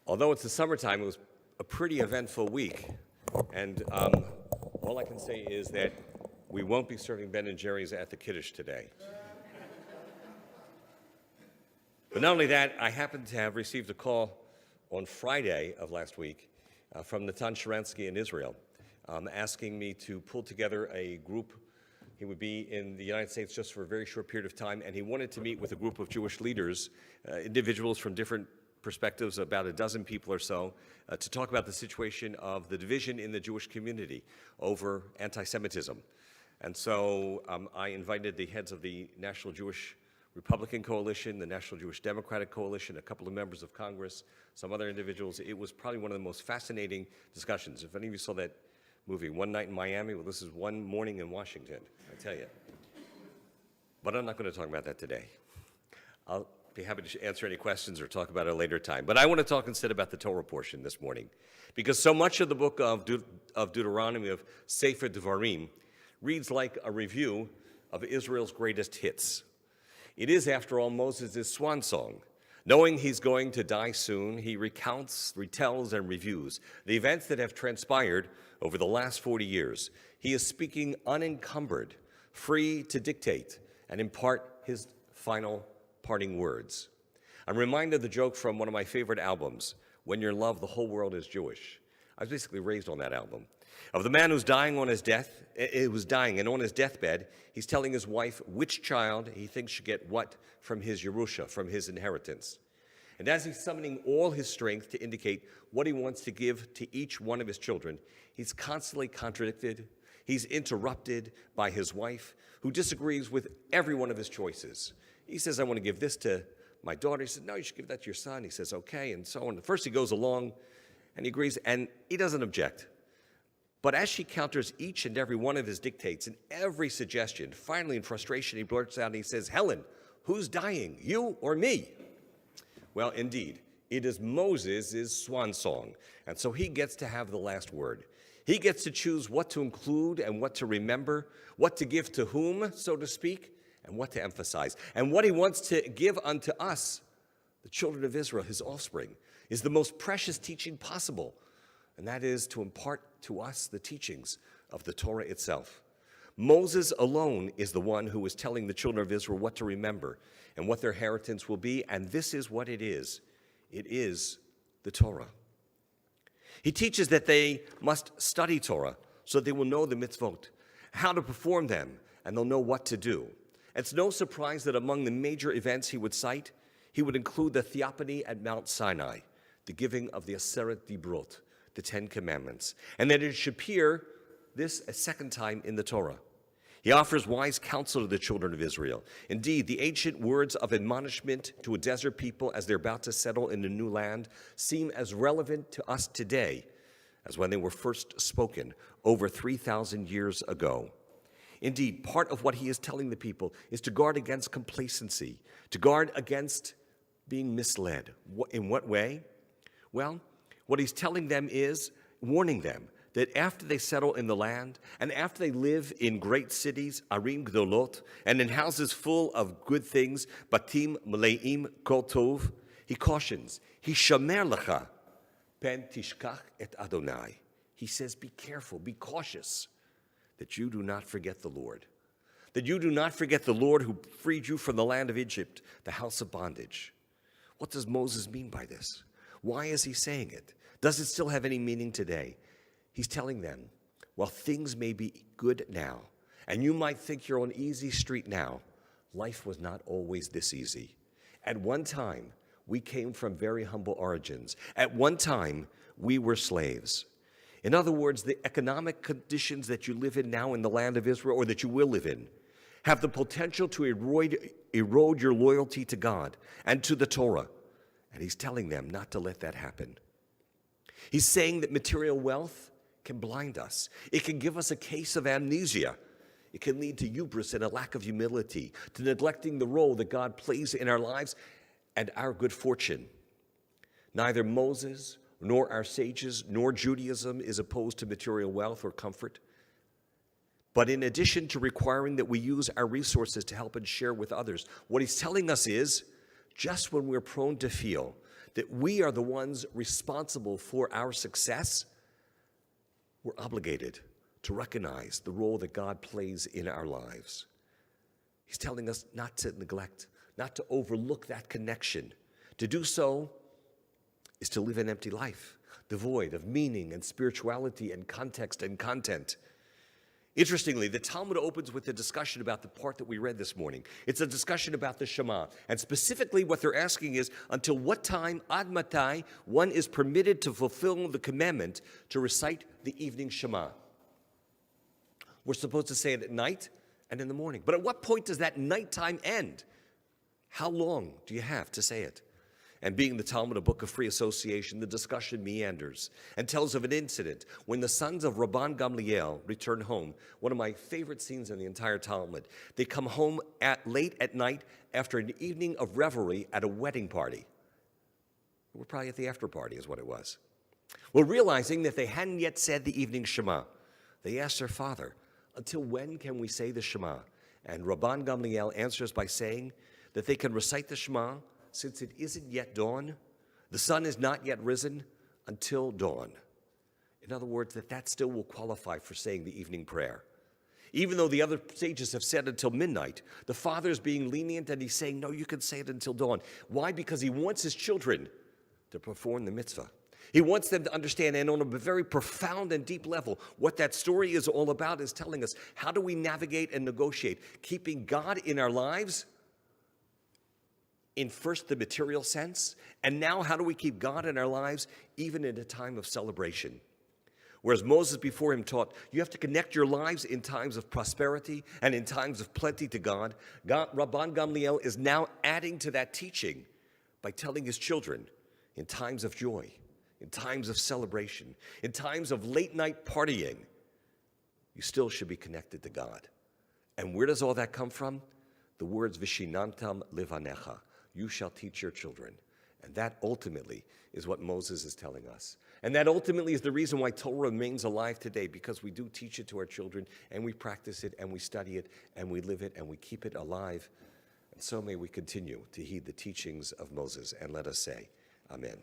Although it's the summertime, it was a pretty eventful week. And all I can say is that we won't be serving Ben & Jerry's at the Kiddush today. But not only that, I happened to have received a call on Friday of last week from Natan Sharansky in Israel, asking me to pull together a group. He would be in the United States just for a very short period of time, and he wanted to meet with a group of Jewish leaders, individuals from different perspectives, about a dozen people or so, to talk about the situation of the division in the Jewish community over anti-Semitism. And so I invited the heads of the National Jewish Republican Coalition, the National Jewish Democratic Coalition, a couple of members of Congress, some other individuals. It was probably one of the most fascinating discussions. If any of you saw that movie, One Night in Miami, well, this is One Morning in Washington, I tell you. But I'm not going to talk about that today. I'll be happy to answer any questions or talk about it at a later time. But I want to talk instead about the Torah portion this morning, because so much of the book of Deuteronomy, of Sefer Devarim, reads like a review of Israel's greatest hits. It is, after all, Moses' swan song. Knowing he's going to die soon, he recounts, retells, and reviews the events that have transpired over the last 40 years. He is speaking unencumbered, free to dictate and impart his final parting words. I'm reminded of the joke from one of my favorite albums, When You're in Love, the Whole World is Jewish. I was basically raised on that album. Of the man who's dying on his and on his deathbed, he's telling his wife which child he thinks should get what from his Yerusha, from his inheritance. And as he's summoning all his strength to indicate what he wants to give to each one of his children, he's constantly contradicted. He's interrupted by his wife, who disagrees with every one of his choices. He says, I want to give this to my daughter. He says, no, you should give that to your son. He says, okay, and so on. First he goes along, and he agrees, and he doesn't object. But as she counters each and every one of his dictates and every suggestion, finally in frustration, he blurts out and he says, Helen, who's dying, you or me? Well, indeed, it is Moses' swan song, and so he gets to have the last word. He gets to choose what to include and what to remember, what to give to whom, so to speak, and what to emphasize. And what he wants to give unto us, the children of Israel, his offspring, is the most precious teaching possible, and that is to impart to us the teachings of the Torah itself. Moses alone is the one who is telling the children of Israel what to remember and what their inheritance will be, and this is what it is. It is the Torah. He teaches that they must study Torah so they will know the mitzvot, how to perform them, and they'll know what to do. It's no surprise that among the major events he would cite, he would include the theophany at Mount Sinai, the giving of the Aseret Dibrot, the Ten Commandments, and that it should appear this a second time in the Torah. He offers wise counsel to the children of Israel. Indeed, the ancient words of admonishment to a desert people as they're about to settle in a new land seem as relevant to us today as when they were first spoken over 3,000 years ago. Indeed, part of what he is telling the people is to guard against complacency, to guard against being misled. In what way? Well, what he's telling them is, warning them, that after they settle in the land, and after they live in great cities, arim gdolot, and in houses full of good things, batim meleim kol tov, he cautions, hishamer lecha, pen tishkach et Adonai. He says, be careful, be cautious, that you do not forget the Lord. That you do not forget the Lord who freed you from the land of Egypt, the house of bondage. What does Moses mean by this? Why is he saying it? Does it still have any meaning today? He's telling them, while things may be good now, and you might think you're on easy street now, life was not always this easy. At one time, we came from very humble origins. At one time, we were slaves. In other words, the economic conditions that you live in now in the land of Israel, or that you will live in, have the potential to erode your loyalty to God and to the Torah. And he's telling them not to let that happen. He's saying that material wealth can blind us. It can give us a case of amnesia. It can lead to hubris and a lack of humility, to neglecting the role that God plays in our lives and our good fortune. Neither Moses, nor our sages, nor Judaism is opposed to material wealth or comfort. But in addition to requiring that we use our resources to help and share with others, what he's telling us is, just when we're prone to feel that we are the ones responsible for our success, we're obligated to recognize the role that God plays in our lives. He's telling us not to neglect, not to overlook that connection. To do so is to live an empty life, devoid of meaning and spirituality and context and content. Interestingly, the Talmud opens with a discussion about the part that we read this morning. It's a discussion about the Shema. And specifically what they're asking is, until what time, ad matai, one is permitted to fulfill the commandment to recite the evening Shema. We're supposed to say it at night and in the morning. But at what point does that nighttime end? How long do you have to say it? And being the Talmud a book of free association, the discussion meanders and tells of an incident when the sons of Rabban Gamliel return home. One of my favorite scenes in the entire Talmud. They come home late at night after an evening of revelry at a wedding party. We're probably at the after party is what it was. Well, realizing that they hadn't yet said the evening Shema, they asked their father, until when can we say the Shema? And Rabban Gamliel answers by saying that they can recite the Shema since it isn't yet dawn, the sun is not yet risen until dawn. In other words, that still will qualify for saying the evening prayer. Even though the other sages have said until midnight, the father is being lenient and he's saying, no, you can say it until dawn. Why? Because he wants his children to perform the mitzvah. He wants them to understand, and on a very profound and deep level, what that story is all about is telling us, how do we navigate and negotiate, keeping God in our lives in first the material sense, and now how do we keep God in our lives even in a time of celebration? Whereas Moses before him taught, you have to connect your lives in times of prosperity and in times of plenty to God. Rabban Gamliel is now adding to that teaching by telling his children, in times of joy, in times of celebration, in times of late night partying, you still should be connected to God. And where does all that come from? The words, Vishinantam Livanecha. You shall teach your children. And that ultimately is what Moses is telling us. And that ultimately is the reason why Torah remains alive today, because we do teach it to our children, and we practice it, and we study it, and we live it, and we keep it alive. And so may we continue to heed the teachings of Moses. And let us say, Amen.